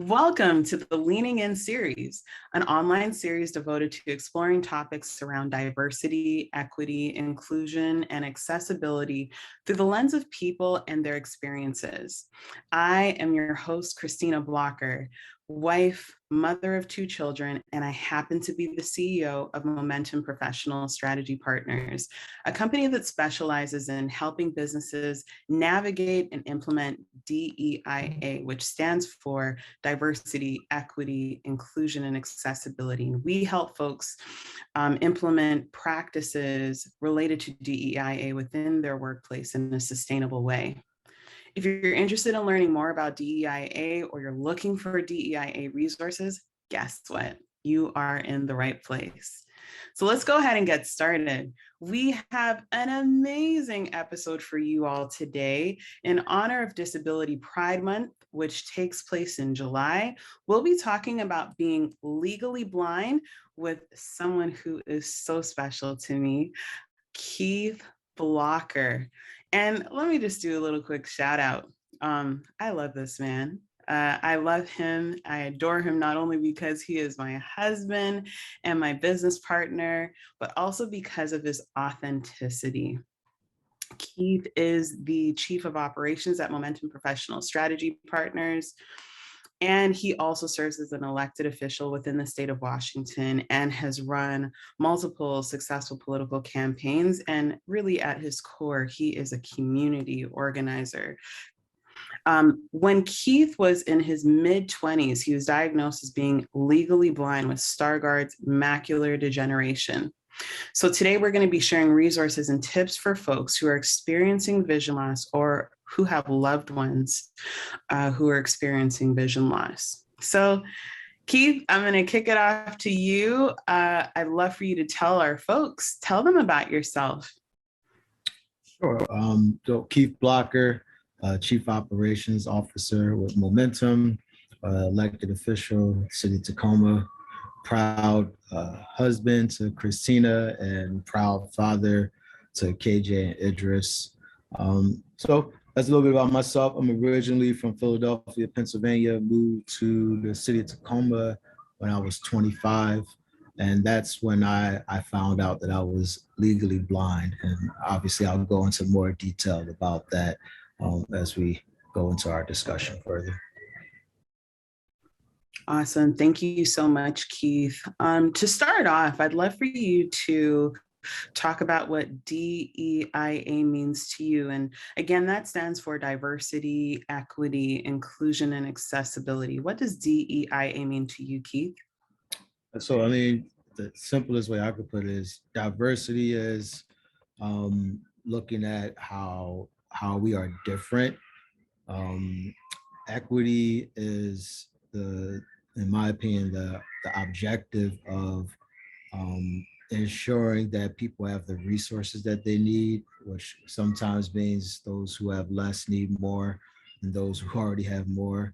Welcome to the Leaning In series, an online series devoted to exploring topics around diversity, equity, inclusion, and accessibility through the lens of people and their experiences. I am your host, Christina Blocker, wife, mother of two children, and I happen to be the CEO of Momentum Professional Strategy Partners, a company that specializes in helping businesses navigate and implement DEIA, which stands for diversity, equity, inclusion, and accessibility. We help folks implement practices related to DEIA within their workplace in a sustainable way. If you're interested in learning more about DEIA or you're looking for DEIA resources, guess what? You are in the right place. So let's go ahead and get started. We have an amazing episode for you all today. In honor of Disability Pride Month, which takes place in July, we'll be talking about being legally blind with someone who is so special to me, Keith Blocker. And let me just do a little quick shout out. I love this man. I love him. I adore him, not only because he is my husband and my business partner, but also because of his authenticity. Keith is the Chief of Operations at Momentum Professional Strategy Partners. And he also serves as an elected official within the state of Washington and has run multiple successful political campaigns. And really at his core, he is a community organizer. When Keith was in his mid-20s, he was diagnosed as being legally blind with Stargardt's macular degeneration. So today we're going to be sharing resources and tips for folks who are experiencing vision loss or who have loved ones who are experiencing vision loss. So Keith, I'm going to kick it off to you. I'd love for you to tell our folks, tell them about yourself. Sure. So Keith Blocker, Chief Operations Officer with Momentum, elected official, City of Tacoma, proud husband to Christina, and proud father to KJ and Idris. So that's a little bit about myself. I'm originally from Philadelphia, Pennsylvania, moved to the city of Tacoma when I was 25. And that's when I found out that I was legally blind. And obviously I'll go into more detail about that as we go into our discussion further. Awesome. Thank you so much, Keith. To start off, I'd love for you to talk about what DEIA means to you. And again, that stands for diversity, equity, inclusion, and accessibility. What does DEIA mean to you, Keith? So, I mean, the simplest way I could put it is diversity is looking at how we are different. Equity is in my opinion, the objective of ensuring that people have the resources that they need, which sometimes means those who have less need more and those who already have more.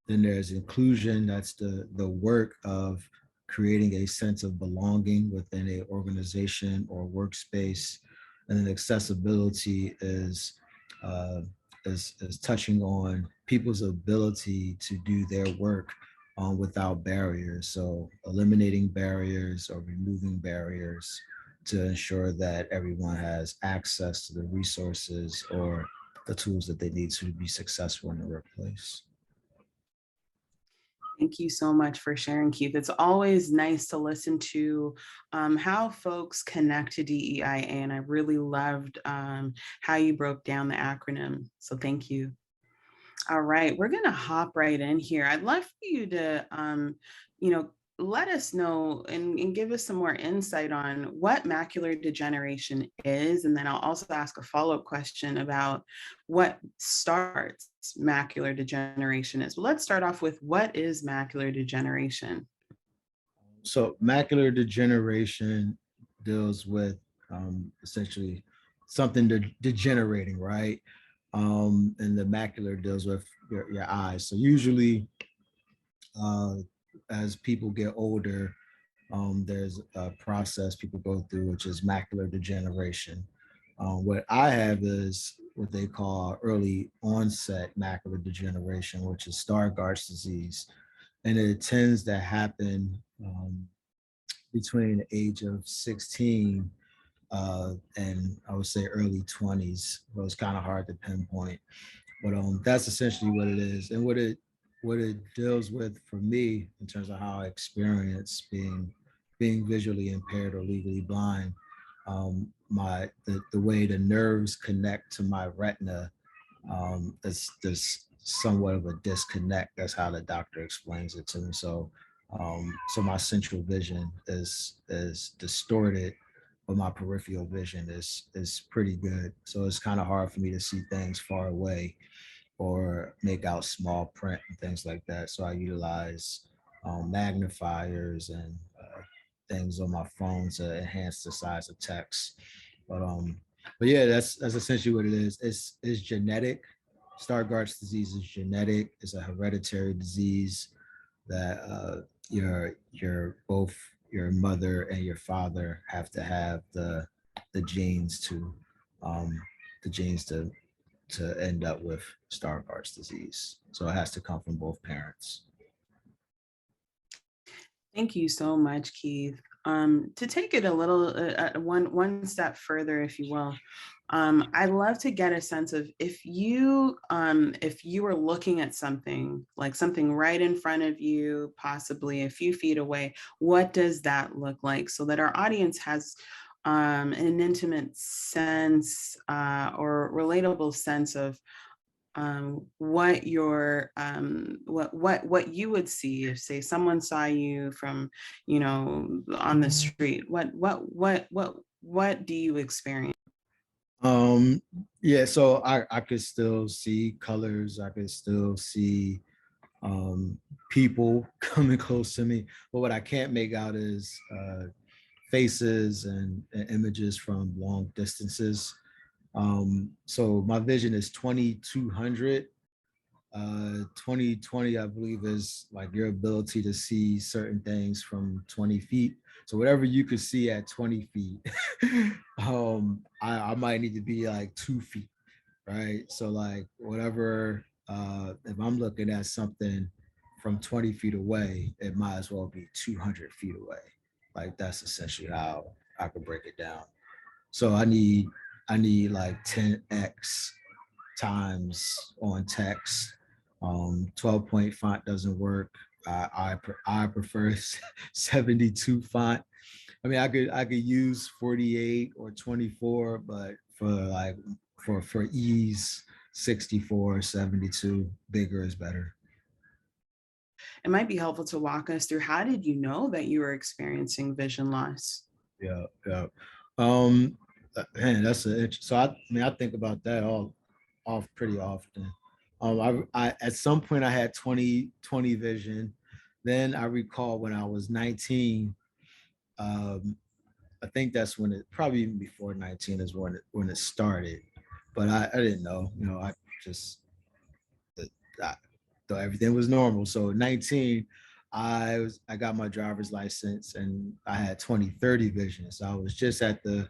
Then there's inclusion. That's the work of creating a sense of belonging within an organization or workspace. And then accessibility is touching on people's ability to do their work without barriers. So eliminating barriers or removing barriers to ensure that everyone has access to the resources or the tools that they need to be successful in the workplace. Thank you so much for sharing, Keith. It's always nice to listen to how folks connect to DEIA, and I really loved how you broke down the acronym. So thank you. All right, we're going to hop right in here. I'd love for you to, let us know and give us some more insight on what macular degeneration is. And then I'll also ask a follow-up question about what starts macular degeneration is. But let's start off with what is macular degeneration? So macular degeneration deals with essentially something degenerating, right? And the macular deals with your eyes. So usually as people get older, there's a process people go through, which is macular degeneration. What I have is what they call early onset macular degeneration, which is Stargardt's disease. and it tends to happen between the age of 16 and I would say early 20s. It was kind of hard to pinpoint, but that's essentially what it is, and what it deals with for me in terms of how I experience being visually impaired or legally blind. The way the nerves connect to my retina, there's somewhat of a disconnect. That's how the doctor explains it to me. So my central vision is distorted, but my peripheral vision is pretty good. So it's kind of hard for me to see things far away or make out small print and things like that. So I utilize magnifiers and things on my phone to enhance the size of text. But um, but yeah, that's essentially what it is. It's genetic. Stargardt's disease is genetic. It's a hereditary disease that your both your mother and your father have to have the genes to um, the genes to end up with Stargardt's disease. So it has to come from both parents. Thank you so much, Keith. To take it a little one step further, if you will, I'd love to get a sense of if you were looking at something like something right in front of you, possibly a few feet away, what does that look like, so that our audience has an intimate sense or relatable sense of what your what you would see if, say, someone saw you from, on the street. What do you experience? Um, yeah, so I could still see colors. I could still see um, people coming close to me. But what I can't make out is faces and images from long distances. So my vision is 2200. 2020, I believe, is like your ability to see certain things from 20 feet. So whatever you could see at 20 feet, I might need to be like 2 feet, right? So like whatever, if I'm looking at something from 20 feet away, it might as well be 200 feet away. Like that's essentially how I could break it down. So I need like 10x times on text. 12 point font doesn't work. I prefer 72 font. I mean, I could use 48 or 24, but for ease, 64, 72, bigger is better. It might be helpful to walk us through, how did you know that you were experiencing vision loss? Yeah, yeah. Um, Man, so I mean I think about that all off pretty often. I at some point I had 20/20 vision. Then I recall when I was 19, um, I think that's when it, probably even before 19 is when it started. But I didn't know, I just I thought everything was normal. So at 19, I got my driver's license and I had 20/30 vision. So I was just at the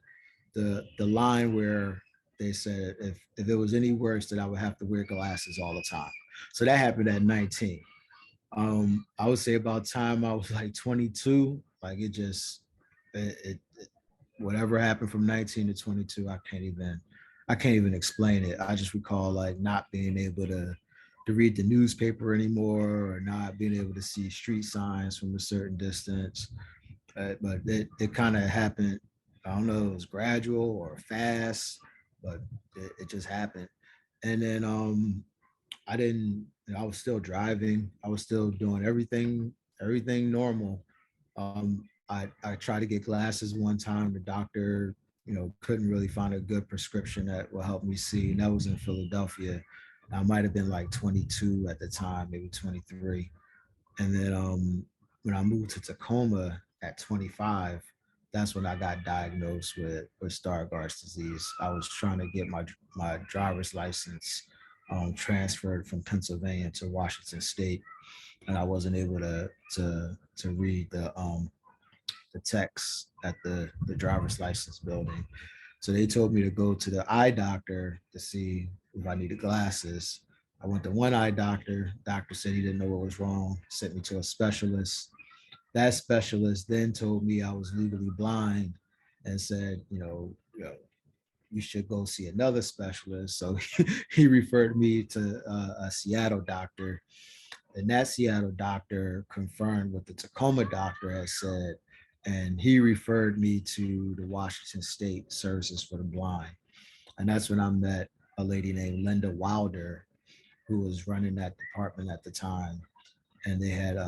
line where they said if it was any worse that I would have to wear glasses all the time. So that happened at 19. I would say about time I was like 22, like it whatever happened from 19 to 22, I can't even explain it. I just recall like not being able to read the newspaper anymore, or not being able to see street signs from a certain distance. But it kind of happened. I don't know, it was gradual or fast, but it just happened. And then I didn't, I was still driving. I was still doing everything normal. I tried to get glasses one time. The doctor, couldn't really find a good prescription that will help me see. And that was in Philadelphia. I might have been like 22 at the time, maybe 23. And then when I moved to Tacoma at 25, that's when I got diagnosed with Stargardt's disease. I was trying to get my driver's license transferred from Pennsylvania to Washington State, and I wasn't able to read the text at the driver's license building. So they told me to go to the eye doctor to see if I needed glasses. I went to one eye doctor. Doctor said he didn't know what was wrong, sent me to a specialist. That specialist then told me I was legally blind and said, you should go see another specialist. So he referred me to a Seattle doctor. And that Seattle doctor confirmed what the Tacoma doctor had said. And he referred me to the Washington State Services for the Blind. And that's when I met a lady named Linda Wilder, who was running that department at the time. And they had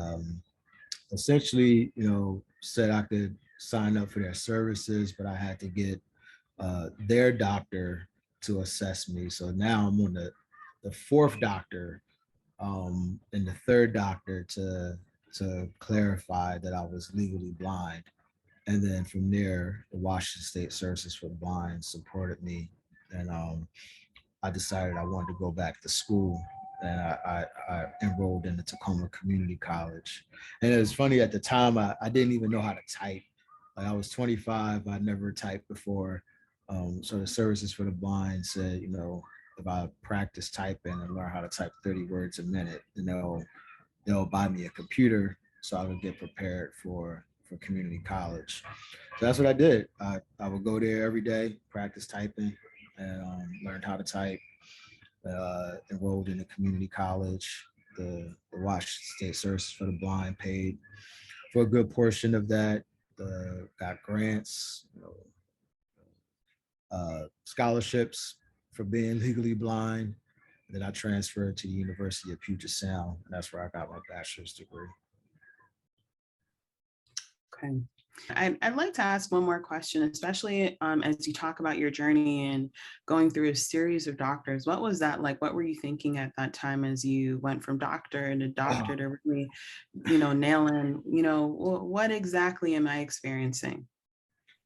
essentially, said I could sign up for their services, but I had to get their doctor to assess me. So now I'm on the fourth doctor and the third doctor to clarify that I was legally blind. And then from there, the Washington State Services for the Blind supported me. And I decided I wanted to go back to school. And I enrolled in the Tacoma Community College. And it was funny at the time, I didn't even know how to type. Like I was 25, I'd never typed before. So the Services for the Blind said, if I practice typing and learn how to type 30 words a minute, then they'll buy me a computer so I would get prepared for community college. So that's what I did. I would go there every day, practice typing, and learned how to type. Enrolled in a community college. The Washington State Services for the Blind paid for a good portion of that. Got grants, scholarships for being legally blind. Then I transferred to the University of Puget Sound, and that's where I got my bachelor's degree. Okay. I'd like to ask one more question, especially as you talk about your journey and going through a series of doctors. What was that like? What were you thinking at that time as you went from doctor to really, nailing, what exactly am I experiencing?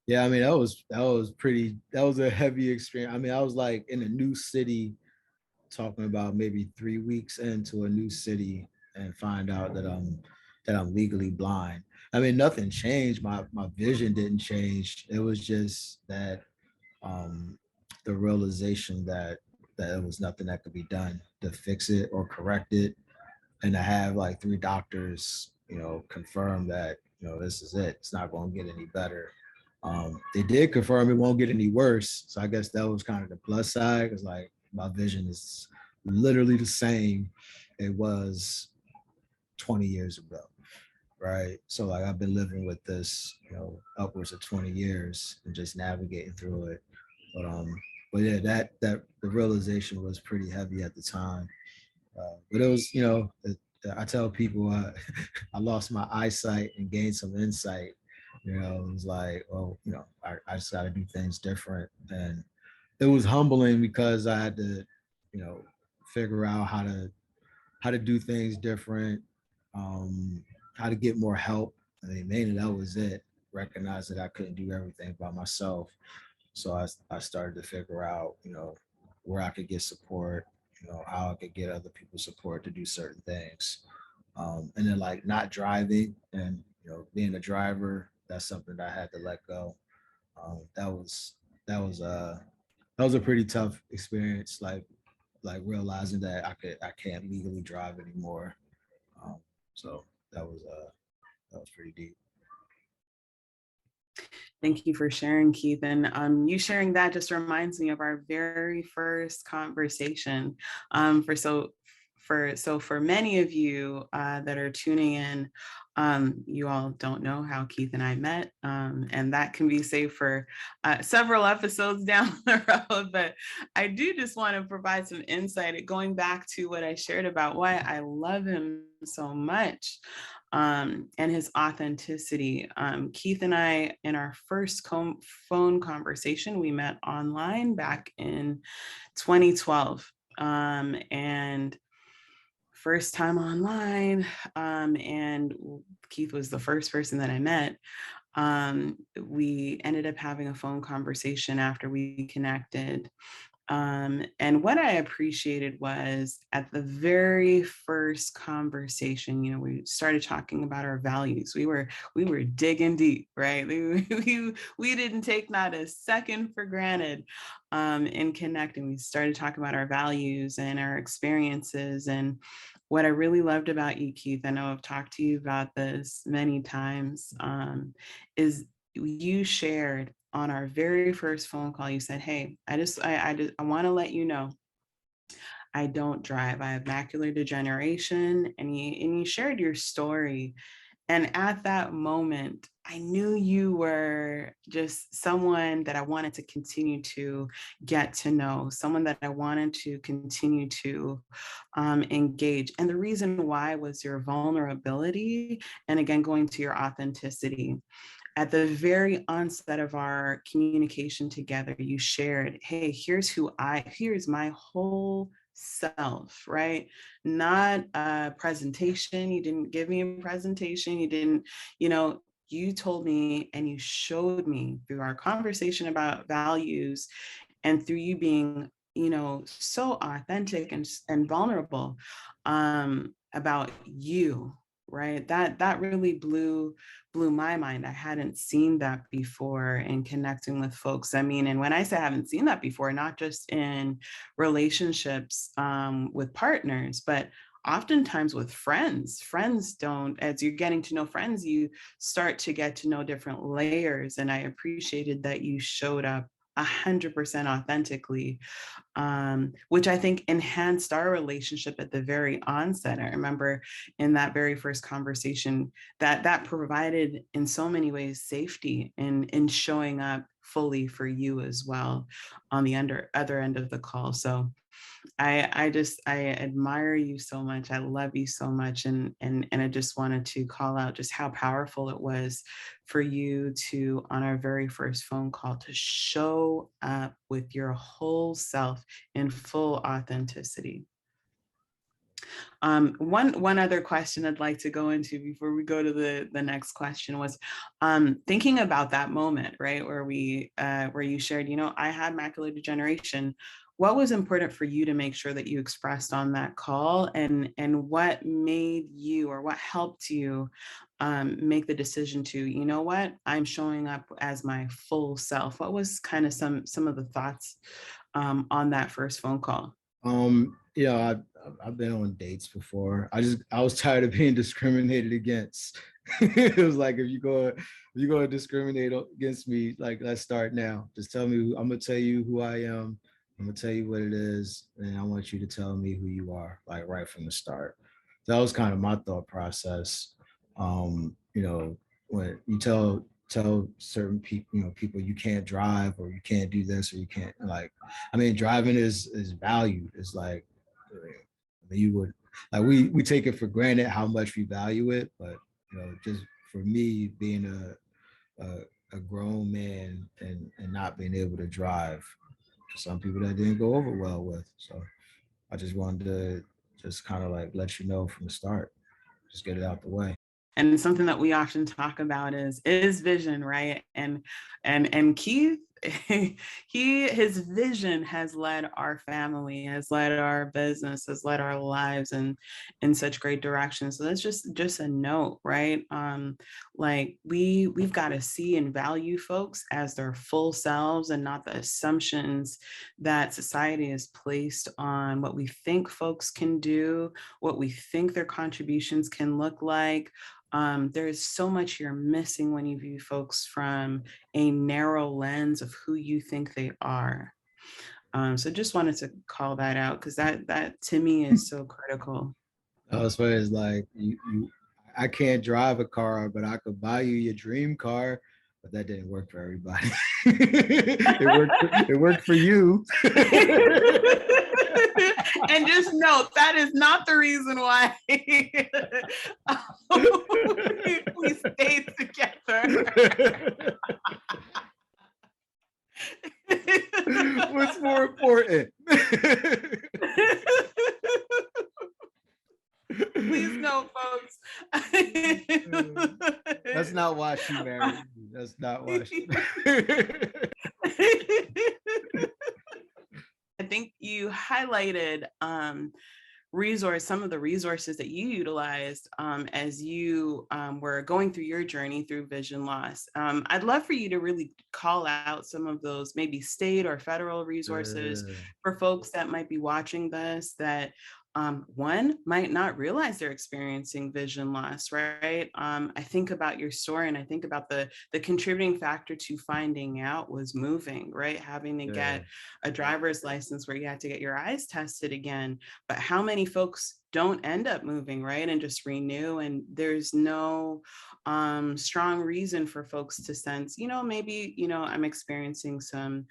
Yeah, I mean, that was a heavy experience. I mean, I was like in a new city, talking about maybe 3 weeks into a new city and find out that I'm legally blind. I mean, nothing changed. My vision didn't change. It was just that the realization that it was nothing that could be done to fix it or correct it. And to have like 3 doctors, confirm that, this is it. It's not going to get any better. They did confirm it won't get any worse. So I guess that was kind of the plus side, because like my vision is literally the same it was 20 years ago. Right. So like I've been living with this, upwards of 20 years and just navigating through it. But yeah, that the realization was pretty heavy at the time. But it was, I tell people I lost my eyesight and gained some insight. It was like, well, I just got to do things different. And it was humbling because I had to, figure out how to do things different, how to get more help. I mean, mainly that was it. Recognize that I couldn't do everything by myself. So I started to figure out, where I could get support, how I could get other people's support to do certain things. And then like not driving and, being a driver, that's something that I had to let go. That was a pretty tough experience. Like realizing that I can't legally drive anymore. So that was pretty deep. Thank you for sharing, Keith. And you sharing that just reminds me of our very first conversation. For many of you that are tuning in, you all don't know how Keith and I met, and that can be saved for several episodes down the road. But I do just want to provide some insight going back to what I shared about why I love him so much. And his authenticity. Keith and I, in our first phone conversation, we met online back in 2012. And first time online, and Keith was the first person that I met. We ended up having a phone conversation after we connected. And what I appreciated was at the very first conversation, we started talking about our values. We were digging deep, right? We didn't take not a second for granted in connecting. We started talking about our values and our experiences. And what I really loved about you, Keith, I know I've talked to you about this many times, is you shared on our very first phone call. You said, hey, I want to let you know I don't drive. I have macular degeneration. And you shared your story. And at that moment, I knew you were just someone that I wanted to continue to get to know, someone that I wanted to continue to engage. And the reason why was your vulnerability. And again, going to your authenticity. At the very onset of our communication together, you shared, hey, here's my whole self, right? Not a presentation. You didn't give me a presentation. You didn't, you told me and you showed me through our conversation about values and through you being, so authentic and vulnerable about you, right? That really blew my mind. I hadn't seen that before in connecting with folks. I mean, and when I say I haven't seen that before, not just in relationships with partners, but oftentimes with friends don't, as you're getting to know friends, you start to get to know different layers. And I appreciated that you showed up 100% authentically, which I think enhanced our relationship at the very onset. I remember in that very first conversation that provided in so many ways safety in showing up fully for you as well on the other end of the call. So I admire you so much. I love you so much. And I just wanted to call out just how powerful it was for you to, on our very first phone call, to show up with your whole self in full authenticity. One other question I'd like to go into before we go to the next question was thinking about that moment, right, where you shared, I had macular degeneration. What was important for you to make sure that you expressed on that call, and what made you, or what helped you make the decision to, what, I'm showing up as my full self? What was kind of some of the thoughts on that first phone call? I've been on dates before. I was tired of being discriminated against. It was like, if you go to discriminate against me, like, let's start now. Just tell me. I'm gonna tell you who I am. I'm gonna tell you what it is, and I want you to tell me who you are, like, right from the start. That was kind of my thought process. When you tell certain people you can't drive, or you can't do this, or you can't, like, I mean, driving is valued. It's like, you would, like, we take it for granted how much we value it, but just for me being a grown man and not being able to drive, some people that didn't go over well with. So I just wanted to just kind of like let you know from the start, just get it out the way. And something that we often talk about is vision, right? And Keith, his vision has led our family, has led our business, has led our lives in such great directions. So that's just a note, right? Like we've got to see and value folks as their full selves, and not the assumptions that society has placed on what we think folks can do, what we think their contributions can look like. There is so much you're missing when you view folks from a narrow lens of who you think they are. So just wanted to call that out, because that to me is so critical. As far as like I can't drive a car, but I could buy you your dream car. But that didn't work for everybody. It worked for you. And just note, that is not the reason why we stayed together. What's more important? Please note, folks. That's not why she married me. That's not why she. think you highlighted some of the resources that you utilized as you were going through your journey through vision loss. I'd love for you to really call out some of those maybe state or federal resources for folks that might be watching this that one might not realize they're experiencing vision loss, right? I think about your story and I think about the contributing factor to finding out was moving, right? Having to get a driver's license where you had to get your eyes tested again. But how many folks don't end up moving, right? And just renew. And there's no strong reason for folks to sense, maybe, I'm experiencing some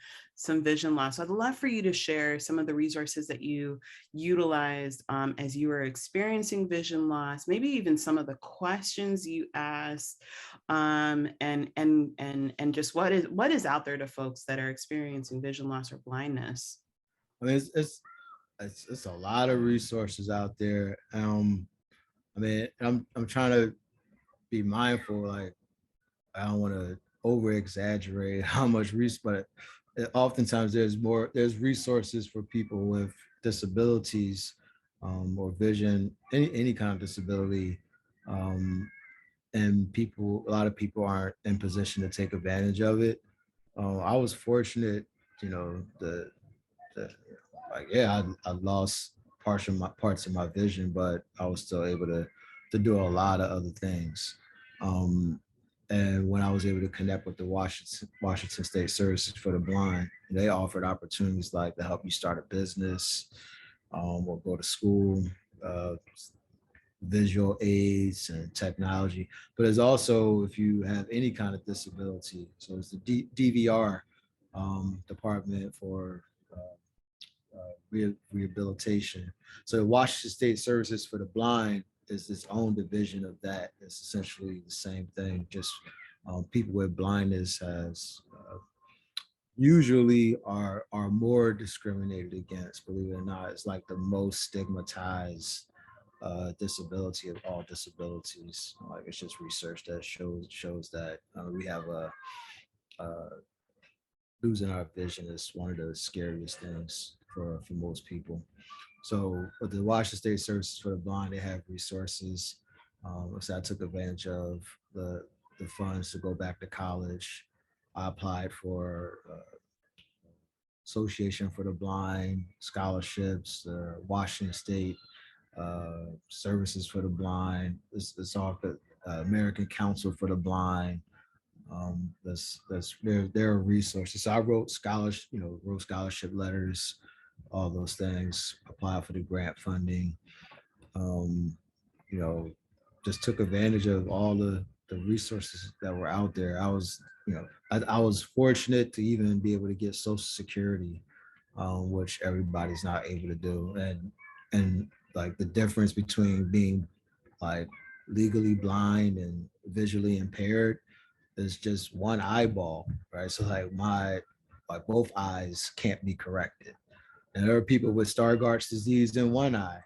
vision loss. I'd love for you to share some of the resources that you utilized as you were experiencing vision loss, maybe even some of the questions you asked, and just what is out there to folks that are experiencing vision loss or blindness. I mean, it's a lot of resources out there. I mean, I'm trying to be mindful. Like, I don't want to over exaggerate how much resource, but oftentimes there's resources for people with disabilities or vision, any kind of disability. And a lot of people aren't in position to take advantage of it. I was fortunate, you know, I lost parts of my vision, but I was still able to do a lot of other things. And when I was able to connect with the Washington State Services for the Blind, they offered opportunities like to help you start a business or go to school, visual aids and technology. But it's also if you have any kind of disability. So it's the DVR Department for rehabilitation. So the Washington State Services for the Blind is its own division of that. It's essentially the same thing, just people with blindness has usually are more discriminated against, believe it or not. It's like the most stigmatized disability of all disabilities. Like, it's just research that shows that we have losing our vision is one of the scariest things for most people. So with the Washington State Services for the Blind, they have resources. So I took advantage of the funds to go back to college. I applied for Association for the Blind scholarships, Washington State Services for the Blind. It's all the American Council for the Blind. There are resources. So I wrote scholarship letters, all those things, applied for the grant funding, you know, just took advantage of all the resources that were out there. I was fortunate to even be able to get Social Security, which everybody's not able to do. And like the difference between being like legally blind and visually impaired is just one eyeball, right? So like both eyes can't be corrected. And there are people with Stargardt's disease in one eye,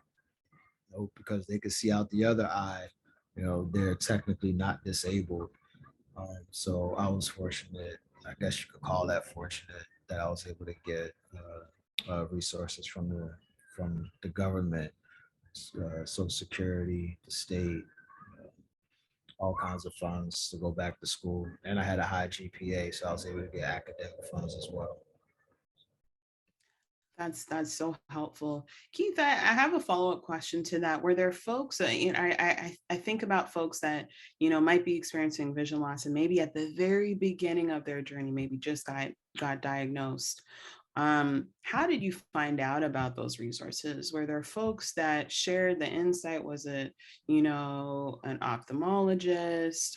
because they could see out the other eye, they're technically not disabled. So I was fortunate, I guess you could call that fortunate, that I was able to get resources from the government, Social Security, the state, all kinds of funds to go back to school. And I had a high GPA, so I was able to get academic funds as well. That's so helpful. Keith, I have a follow-up question to that. Were there folks that, I think about folks that, might be experiencing vision loss and maybe at the very beginning of their journey, maybe just got diagnosed. How did you find out about those resources? Were there folks that shared the insight? Was it, an ophthalmologist?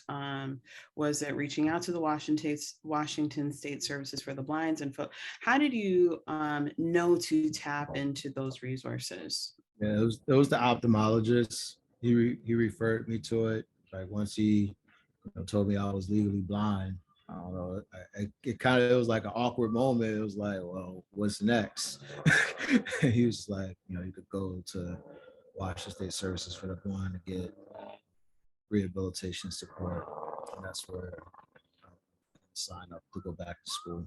Was it reaching out to the Washington State Services for the Blinds? And how did you know to tap into those resources? Yeah, it was the ophthalmologist. He referred me to it. Like, once he told me I was legally blind, I don't know. It was like an awkward moment. It was like, well, what's next? He was like, you could go to Washington State Services for the Blind to get rehabilitation support. And that's where I signed up to go back to school.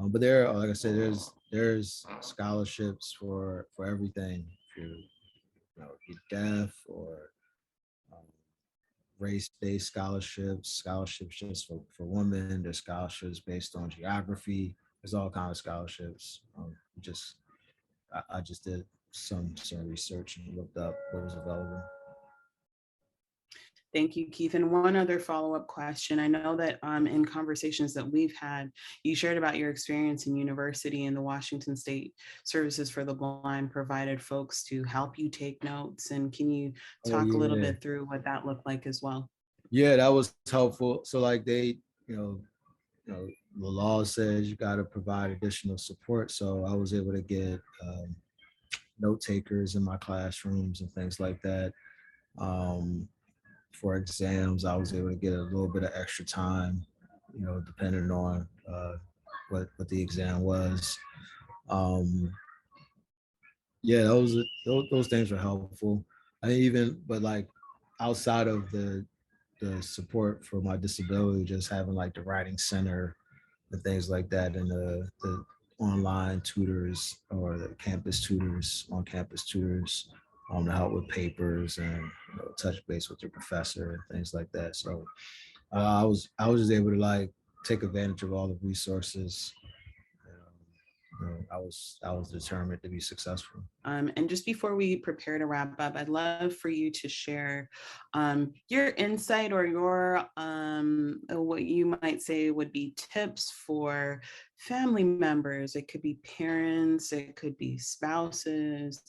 But there, like I said, there's scholarships for everything. If you're deaf or um, race-based scholarships just for women. There's scholarships based on geography. There's all kinds of scholarships. I just did some research and looked up what was available. Thank you, Keith. And one other follow-up question. I know that in conversations that we've had, you shared about your experience in university and the Washington State Services for the Blind provided folks to help you take notes. And can you Oh talk a little yeah, bit through what that looked like as well? yeah, that was helpful. So like you know, the law says you got to provide additional support. So I was able to get note takers in my classrooms and things like that. Um, for exams, I was able to get a little bit of extra time, depending on what the exam was. Um, yeah, those things were helpful. I even, but like outside of the support for my disability, just having like the writing center and things like that, and the online tutors or the campus tutors, on campus tutors, to help with papers and touch base with your professor and things like that. So I was just able to like take advantage of all the resources. I was determined to be successful. And just before we prepare to wrap up, I'd love for you to share your insight or your what you might say would be tips for family members. It could be parents, it could be spouses,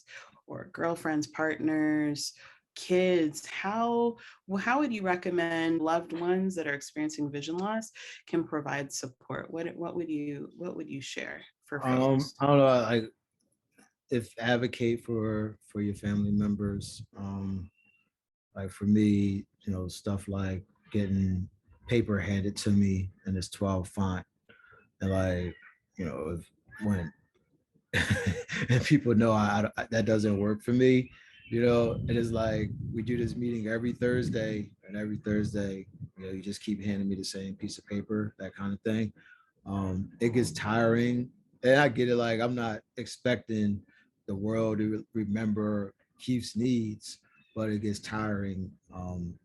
or girlfriends, partners, kids. How would you recommend loved ones that are experiencing vision loss can provide support? What would you share for folks? I don't know. Like if advocate for your family members. Like for me, stuff like getting paper handed to me in this 12 font, and like if when and people know that doesn't work for me. It is like we do this meeting every Thursday, and every Thursday, you just keep handing me the same piece of paper, that kind of thing. It gets tiring, and I get it. Like I'm not expecting the world to remember Keith's needs, but it gets tiring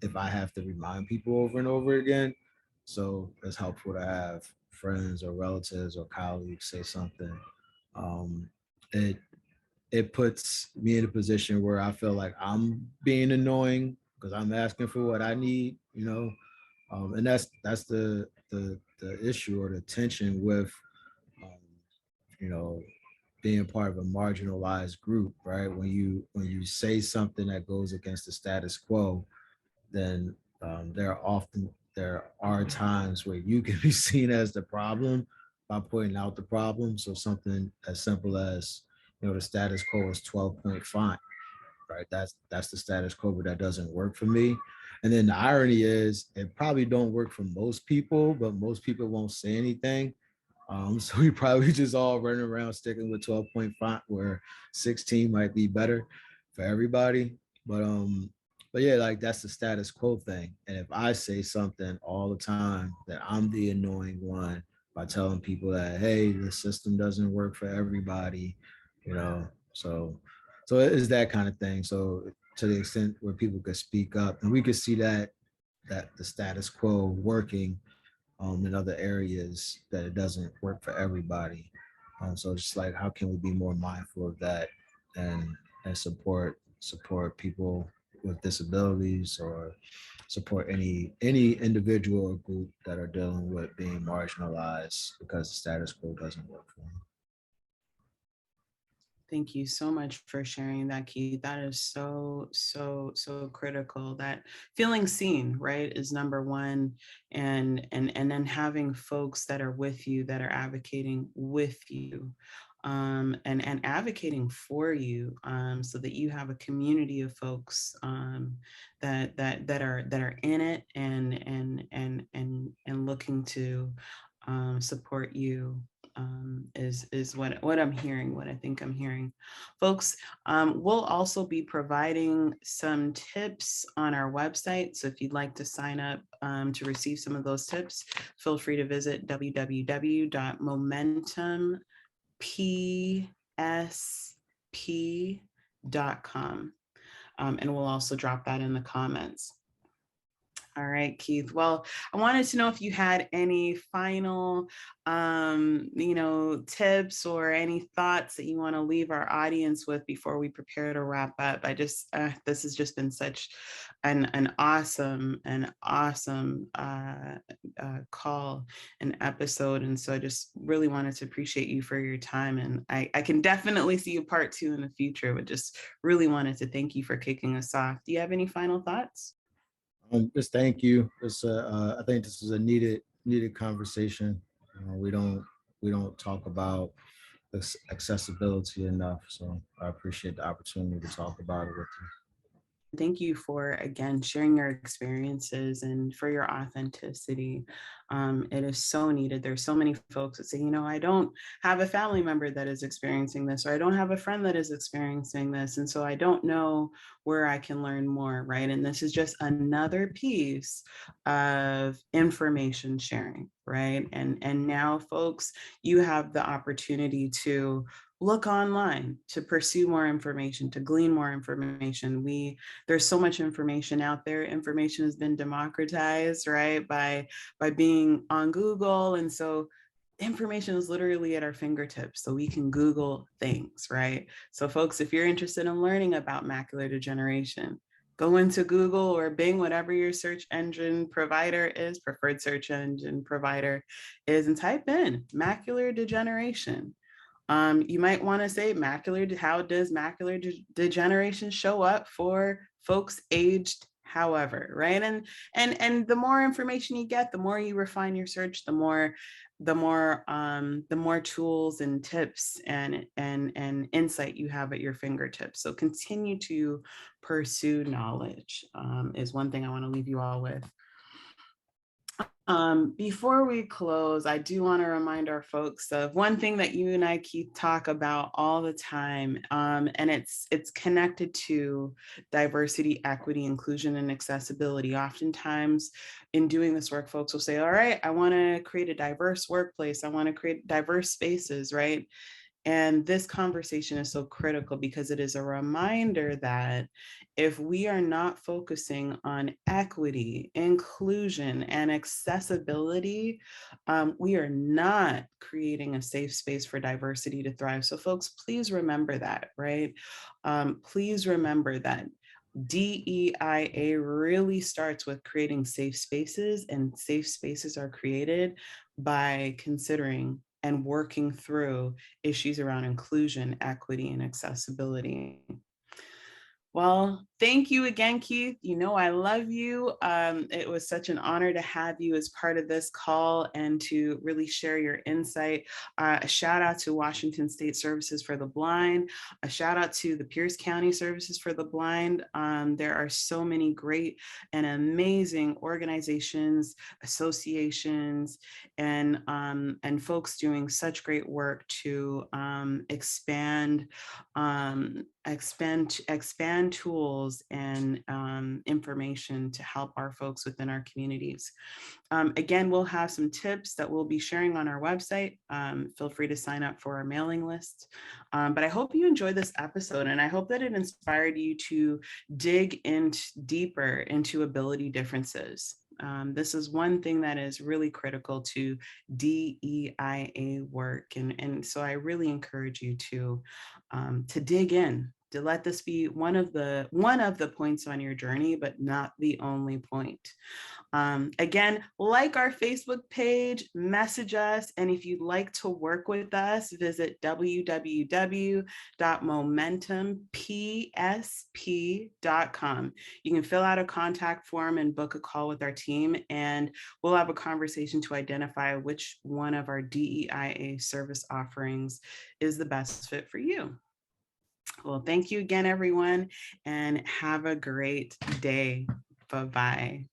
if I have to remind people over and over again. So it's helpful to have friends or relatives or colleagues say something. Um, it it puts me in a position where I feel like I'm being annoying because I'm asking for what I need, and that's the issue or the tension with um, you know being part of a marginalized group, right? When you say something that goes against the status quo, then there are times where you can be seen as the problem by pointing out the problem. So something as simple as the status quo is 12-point font, right? That's the status quo, but that doesn't work for me. And then the irony is it probably don't work for most people, but most people won't say anything. So we probably just all running around sticking with 12-point font where 16 might be better for everybody. But yeah, like that's the status quo thing. And if I say something all the time that I'm the annoying one by telling people that hey, the system doesn't work for everybody, you know. So it is that kind of thing. So to the extent where people could speak up and we could see that the status quo working in other areas, that it doesn't work for everybody. So it's just like, how can we be more mindful of that and support people with disabilities or support any individual or group that are dealing with being marginalized because the status quo doesn't work for them. Thank you so much for sharing that, Keith. That is so critical. That feeling seen, right, is number one, and then having folks that are with you, that are advocating with you, and advocating for you, so that you have a community of folks that are in it and looking to support you is what I'm hearing, what I think I'm hearing. Folks, we'll also be providing some tips on our website. So if you'd like to sign up to receive some of those tips, feel free to visit www.momentumpsp.com. And we'll also drop that in the comments. All right, Keith. Well, I wanted to know if you had any final, tips or any thoughts that you want to leave our audience with before we prepare to wrap up. This has just been such an awesome call and episode. And so I just really wanted to appreciate you for your time. And I can definitely see a part 2 in the future, but just really wanted to thank you for kicking us off. Do you have any final thoughts? Just thank you. I think this is a needed conversation. We don't talk about this accessibility enough. So I appreciate the opportunity to talk about it with you. Thank you for, again, sharing your experiences and for your authenticity. It is so needed. There's so many folks that say, I don't have a family member that is experiencing this, or I don't have a friend that is experiencing this. And so I don't know where I can learn more, right? And this is just another piece of information sharing, right? And now, folks, you have the opportunity to look online, to pursue more information, to glean more information. There's so much information out there. Information has been democratized, right, by being on Google. And so information is literally at our fingertips, so we can Google things, right? So folks, if you're interested in learning about macular degeneration, go into Google or Bing, whatever your search engine provider is, preferred search engine provider is, and type in macular degeneration. You might want to say how does macular degeneration show up for folks aged however, right? And the more information you get, the more you refine your search, the more tools and tips and insight you have at your fingertips. So continue to pursue knowledge, is one thing I want to leave you all with. Before we close, I do want to remind our folks of one thing that you and I, Keith, talk about all the time, and it's connected to diversity, equity, inclusion, and accessibility. Oftentimes in doing this work, folks will say, all right, I want to create a diverse workplace. I want to create diverse spaces, right? And this conversation is so critical because it is a reminder that if we are not focusing on equity, inclusion, and accessibility, we are not creating a safe space for diversity to thrive. So folks, please remember that, right? Please remember that DEIA really starts with creating safe spaces, and safe spaces are created by considering and working through issues around inclusion, equity, and accessibility. Well, thank you again, Keith. I love you. It was such an honor to have you as part of this call and to really share your insight. A shout out to Washington State Services for the Blind. A shout out to the Pierce County Services for the Blind. There are so many great and amazing organizations, associations, and folks doing such great work to expand tools and information to help our folks within our communities. Again, we'll have some tips that we'll be sharing on our website. Feel free to sign up for our mailing list. But I hope you enjoyed this episode, and I hope that it inspired you to dig deeper into ability differences. This is one thing that is really critical to DEIA work. And so I really encourage you to dig in, to let this be one of the points on your journey, but not the only point. Again, like our Facebook page, message us, and if you'd like to work with us, visit www.momentumpsp.com. You can fill out a contact form and book a call with our team, and we'll have a conversation to identify which one of our DEIA service offerings is the best fit for you. Well, thank you again, everyone, and have a great day. Bye-bye.